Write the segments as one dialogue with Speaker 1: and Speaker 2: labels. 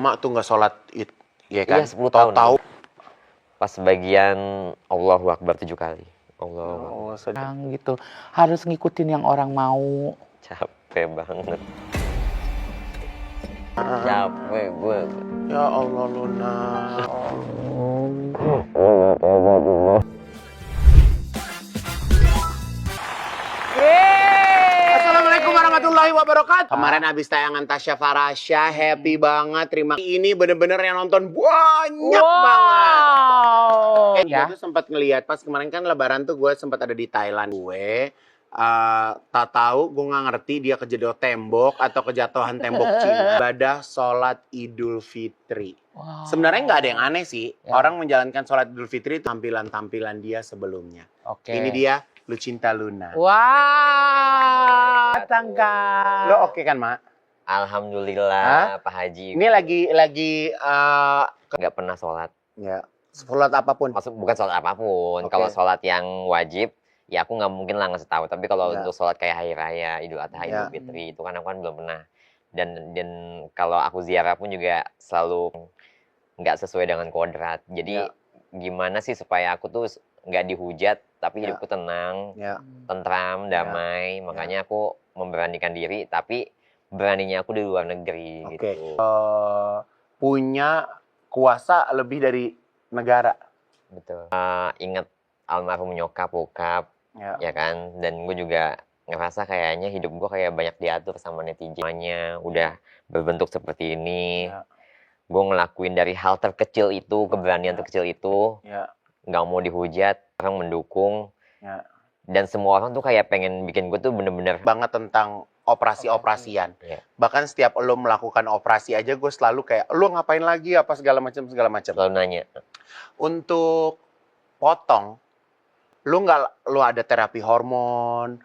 Speaker 1: lama tuh nggak sholat id, ya kan?
Speaker 2: Iya 10 tahun.
Speaker 1: Tahu.
Speaker 2: Pas bagian Allahu Akbar 7 kali. Allah.
Speaker 3: Gitu. Harus ngikutin yang orang mau.
Speaker 2: Capek banget. Capek gue.
Speaker 1: Ya Allah Luna. Assalamualaikum warahmatullahi wabarakatuh. Kemarin habis tayangan Tasya Farasya, happy banget. Terima kasih. Ini bener-bener yang nonton banyak banget.
Speaker 3: Ya.
Speaker 1: Gue tuh sempat ngeliat pas kemarin kan Lebaran tuh gue sempat ada di Thailand. Gue tak tahu, gue nggak ngerti dia kejedot tembok atau kejatuhan tembok Cina. Ibadah sholat Idul Fitri.
Speaker 3: Wow.
Speaker 1: Sebenarnya nggak ada yang aneh sih.
Speaker 3: Ya.
Speaker 1: Orang menjalankan sholat Idul Fitri itu tampilan-tampilan dia sebelumnya.
Speaker 3: Oke.
Speaker 1: Ini dia Lucinta Luna.
Speaker 3: Wah, tangga.
Speaker 1: Lo oke kan, Mak?
Speaker 2: Alhamdulillah Pak Haji.
Speaker 1: Ini lagi
Speaker 2: Nggak pernah sholat.
Speaker 1: ya, sholat apapun.
Speaker 2: Maksud bukan sholat apapun.
Speaker 1: Oke.
Speaker 2: Kalau sholat yang wajib, ya aku nggak mungkin lah ngasih tahu. Tapi kalau
Speaker 1: Ya.
Speaker 2: untuk sholat kayak Hari Raya, Idul Adha,
Speaker 1: Ya.
Speaker 2: Idul Fitri, itu kan aku kan belum pernah. Dan kalau aku ziarah pun juga selalu nggak sesuai dengan kodrat. Jadi
Speaker 1: Ya.
Speaker 2: gimana sih supaya aku tuh nggak dihujat, tapi
Speaker 1: Ya.
Speaker 2: hidupku tenang,
Speaker 1: Ya.
Speaker 2: tentram, damai. Makanya aku memberanikan diri, tapi beraninya aku di luar negeri
Speaker 1: Oke.
Speaker 2: gitu.
Speaker 1: Punya kuasa lebih dari negara.
Speaker 2: Betul. Ingat almarhum nyokap, bokap,
Speaker 1: Ya.
Speaker 2: ya kan? Dan gue juga ngerasa kayaknya hidup gue kayak banyak diatur sama netizen. Semuanya udah berbentuk seperti ini.
Speaker 1: Ya.
Speaker 2: Gue ngelakuin dari hal terkecil itu, keberanian terkecil itu,
Speaker 1: Ya.
Speaker 2: nggak mau dihujat, orang mendukung.
Speaker 1: Ya.
Speaker 2: Dan semua orang tuh kayak pengen bikin gue tuh bener-bener
Speaker 1: Banget tentang operasi-operasian.
Speaker 2: Ya.
Speaker 1: Bahkan setiap lo melakukan operasi aja gue selalu kayak, lo ngapain lagi apa segala macam.
Speaker 2: selalu nanya.
Speaker 1: Untuk potong, lo ada terapi hormon,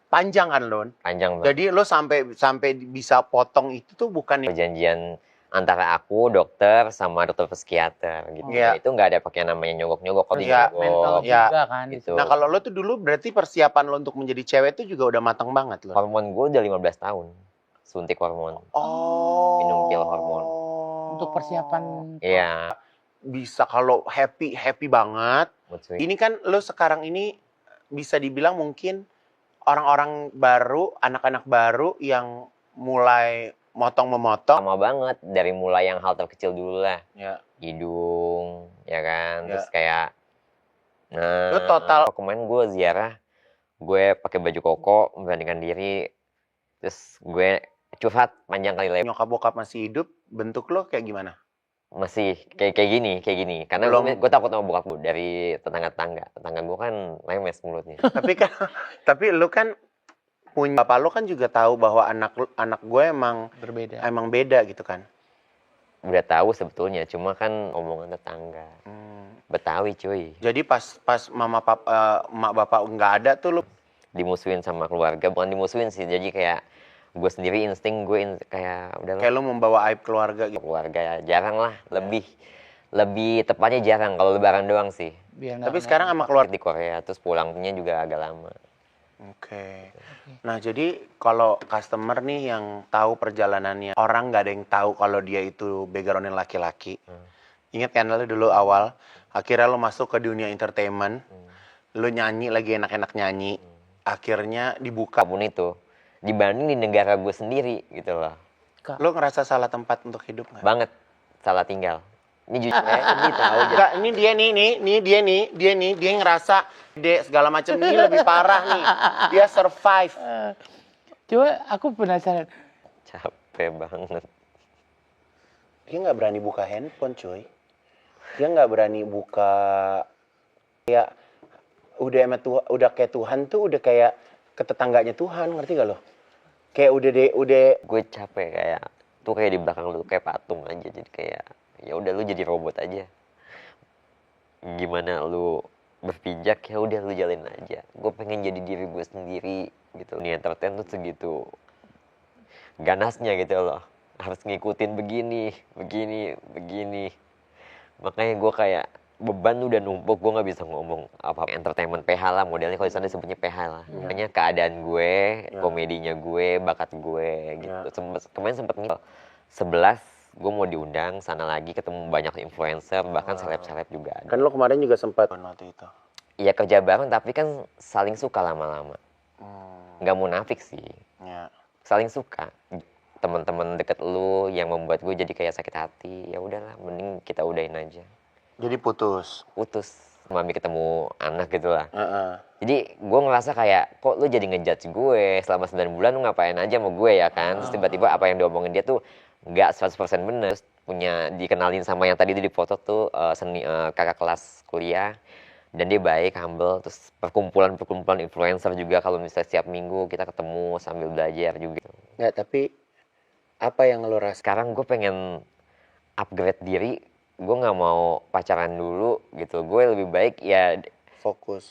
Speaker 1: panjang kan lo?
Speaker 2: Panjang banget.
Speaker 1: Jadi lo sampai bisa potong itu tuh bukan
Speaker 2: Perjanjian antara aku, dokter, sama dokter psikiater gitu.
Speaker 1: Iya.
Speaker 2: Itu nggak ada pakai namanya nyogok-nyogok. Kalau
Speaker 1: Iya,
Speaker 3: Mental
Speaker 2: nyogok,
Speaker 1: Ya.
Speaker 3: juga kan.
Speaker 2: gitu.
Speaker 1: Nah kalau lo tuh dulu berarti persiapan lo untuk menjadi cewek tuh juga udah matang banget lo.
Speaker 2: Hormon gue udah 15 tahun. Suntik hormon.
Speaker 1: Oh.
Speaker 2: Minum pil hormon.
Speaker 3: Untuk persiapan.
Speaker 2: Iya.
Speaker 1: Bisa kalau happy banget.
Speaker 2: mood swing.
Speaker 1: Ini kan lo sekarang ini bisa dibilang mungkin orang-orang baru, anak-anak baru yang mulai memotong.
Speaker 2: Lama banget dari mulai yang hal terkecil dulu lah.
Speaker 1: Ya.
Speaker 2: Hidung, ya kan.
Speaker 1: Ya.
Speaker 2: Terus kayak nah,
Speaker 1: Lu total-
Speaker 2: kemarin gue ziarah, gue pakai baju koko, memberanikan diri. Terus gue curhat panjang kali lebar.
Speaker 1: Nyokap bokap masih hidup, bentuk lo kayak gimana?
Speaker 2: Masih kayak gini. Karena
Speaker 1: Belum.
Speaker 2: gue takut sama bokap gue dari tetangga-tetangga. Tetangga gue kan lemes mulutnya.
Speaker 1: tapi lo kan punya bapak lo kan juga tahu bahwa anak gue emang
Speaker 3: Berbeda.
Speaker 1: beda gitu kan.
Speaker 2: Udah tahu sebetulnya, cuma kan omongan tetangga. Betawi cuy.
Speaker 1: Jadi pas emak bapak nggak ada tuh lo
Speaker 2: Dimusuhin sama keluarga, bukan dimusuhin sih. Jadi kayak gue sendiri insting kayak udahlah.
Speaker 1: kayak lo membawa aib keluarga gitu.
Speaker 2: Keluarga jarang lah, lebih tepatnya jarang, kalau lebaran doang sih.
Speaker 3: Biar
Speaker 1: Tapi
Speaker 3: nggak-
Speaker 1: sekarang sama keluarga.
Speaker 2: Di Korea, terus pulangnya juga agak lama.
Speaker 1: Oke. Nah jadi kalau customer nih yang tahu perjalanannya, orang nggak ada yang tahu kalau dia itu backgroundnya laki-laki. Ingat kan lo dulu awal, akhirnya lo masuk ke dunia entertainment, lo nyanyi lagi enak-enak nyanyi, akhirnya dibuka.
Speaker 2: Apapun itu, dibanding di negara gue sendiri gitu loh.
Speaker 1: Lo ngerasa salah tempat untuk hidup nggak?
Speaker 2: Banget, salah tinggal. Ini jujur ya, ini tahu aja.
Speaker 1: Enggak, ini dia nih, dia ngerasa dek segala macam ini lebih parah nih. Dia survive.
Speaker 3: Coba aku penasaran.
Speaker 2: Capek banget.
Speaker 1: Dia nggak berani buka handphone, coy. Dia nggak berani buka. Ya, udah kayak Tuhan tuh, udah kayak ke tetangganya Tuhan, ngerti gak lo? Kayak udah.
Speaker 2: Gue capek kayak, tuh kayak di belakang lu kayak patung aja. Jadi kayak, ya udah lu jadi robot aja. Gimana lu berpijak, ya udah lu jalanin aja. Gue pengen jadi diri gue sendiri gitu. Nih entertain tuh segitu ganasnya gitu loh. Harus ngikutin begini. Makanya gue kayak beban udah numpuk, gue nggak bisa ngomong apa entertainment PH lah, modelnya kalau di sana disebutnya PH lah. Makanya keadaan gue, komedinya gue, bakat gue gitu. Kemarin sempet 11 gue mau diundang sana lagi, ketemu banyak influencer, bahkan seleb-seleb juga ada.
Speaker 1: Kan lo kemarin juga sempat waktu itu.
Speaker 2: Iya kerja bareng tapi kan saling suka lama-lama. Nggak munafik sih,
Speaker 1: Ya.
Speaker 2: saling suka. Teman-teman deket lu yang membuat gue jadi kayak sakit hati, ya udahlah, mending kita udahin aja.
Speaker 1: Jadi putus.
Speaker 2: Putus, mami ketemu anak gitu lah.
Speaker 1: Heeh.
Speaker 2: Jadi gue ngerasa kayak, kok lu jadi ngejudge gue selama 9 bulan lu ngapain aja sama gue ya kan. Terus tiba-tiba apa yang diomongin dia tuh nggak 100% bener. Terus punya dikenalin sama yang tadi di foto tuh kakak kelas kuliah. Dan dia baik, humble. Terus perkumpulan influencer juga kalau misalnya setiap minggu kita ketemu sambil belajar juga.
Speaker 1: Nggak, tapi apa yang lo rasa?
Speaker 2: Sekarang gue pengen upgrade diri. Gue nggak mau pacaran dulu gitu. Gue lebih baik ya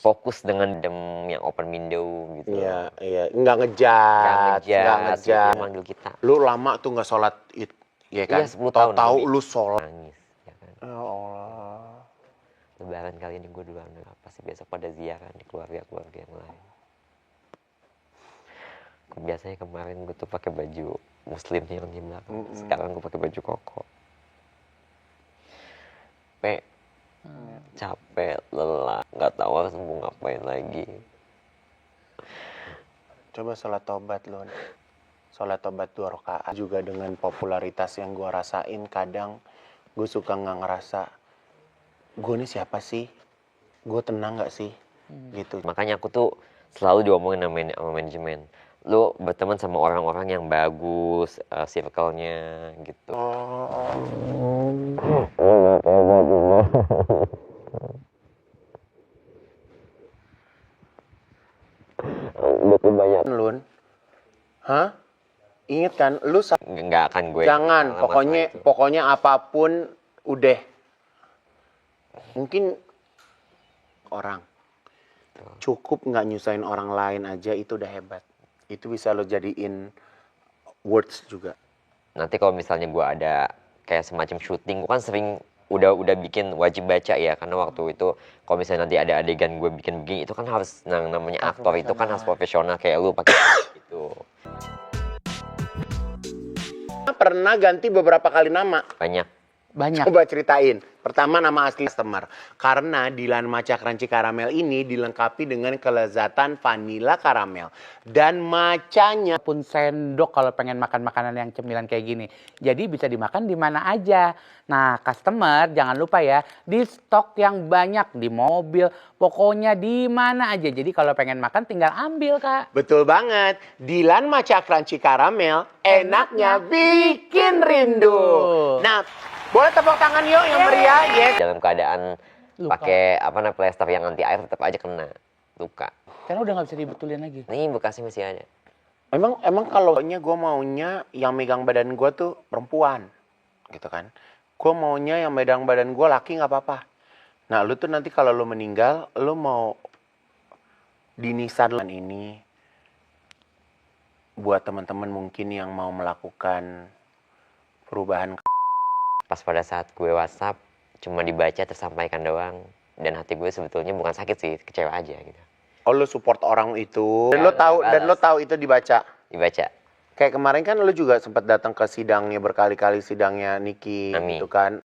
Speaker 2: fokus dengan dem yang open window gitu.
Speaker 1: Iya, iya. Nggak ngejat.
Speaker 2: Nggak ngejat. Dia manggil kita.
Speaker 1: Lu lama tuh nggak sholat id, ya kan?
Speaker 2: Iya, 10 tahun
Speaker 1: Tahu
Speaker 2: lebih.
Speaker 1: lu sholat.
Speaker 2: Nangis, ya kan.
Speaker 1: Ya Allah.
Speaker 2: Lebaran kali ini gue duluan, pasti besok pada ziarah di keluarga-keluarga yang lain. Biasanya kemarin gue tuh pakai baju muslimnya yang di belakang. Sekarang gue pakai baju koko. Capek, lelah, nggak tahu harus mau ngapain lagi.
Speaker 1: Coba sholat tobat lo. Sholat tobat 2 rakaat. Juga dengan popularitas yang gue rasain, kadang gue suka nggak ngerasa, gue ini siapa sih? Gue tenang nggak sih? Gitu.
Speaker 2: Makanya aku tuh selalu diomongin sama manajemen. Lu berteman sama orang-orang yang bagus, circle-nya gitu. Betul banyak.
Speaker 1: Lun, hah? Ingat kan, lu
Speaker 2: Nggak akan gue.
Speaker 1: jangan,
Speaker 2: masalah
Speaker 1: pokoknya
Speaker 2: itu.
Speaker 1: pokoknya apapun udah. Mungkin orang cukup nggak nyusahin orang lain aja itu udah hebat. Itu bisa lo jadiin words juga.
Speaker 2: Nanti kalau misalnya gue ada kayak semacam syuting, gue kan sering udah bikin wajib baca ya, karena waktu itu kalau misalnya nanti ada adegan gue bikin begini, itu kan harus namanya aktor itu kan harus profesional kayak lu pakai gitu.
Speaker 1: Pernah ganti beberapa kali nama.
Speaker 2: Banyak.
Speaker 1: Coba ceritain. Pertama, nama asli customer. Karena Dilan Matcha Crunchy Caramel ini dilengkapi dengan kelezatan vanila karamel. Dan matchanya
Speaker 3: Pun sendok kalau pengen makan makanan yang cemilan kayak gini. Jadi bisa dimakan di mana aja. Nah, customer jangan lupa ya, di stok yang banyak, di mobil, pokoknya di mana aja. Jadi kalau pengen makan tinggal ambil, Kak.
Speaker 1: betul banget. Dilan Matcha Crunchy Caramel enaknya bikin rindu. Nah, boleh tepuk tangan yuk yang meriah. Yes.
Speaker 2: Dalam keadaan
Speaker 3: Luka.
Speaker 2: pakai plester yang anti air tetap aja kena luka.
Speaker 3: Karena udah nggak bisa dibetulin lagi.
Speaker 2: Ini bekasnya masih ada.
Speaker 1: Emang kalau gue maunya yang megang badan gue tuh perempuan, gitu kan? Gue maunya yang megang badan gue laki nggak apa-apa. Nah, lu tuh nanti kalau lu meninggal, lu mau dinisan ini buat teman-teman mungkin yang mau melakukan perubahan.
Speaker 2: Pas pada saat gue WhatsApp cuma dibaca tersampaikan doang, dan hati gue sebetulnya bukan sakit sih, kecewa aja gitu.
Speaker 1: Oh, lu support orang itu. Dan
Speaker 2: Ya,
Speaker 1: lu tahu itu dibaca.
Speaker 2: Dibaca.
Speaker 1: Kayak kemarin kan lu juga sempat datang ke sidangnya berkali-kali, sidangnya Niki
Speaker 2: Ami.
Speaker 1: gitu kan.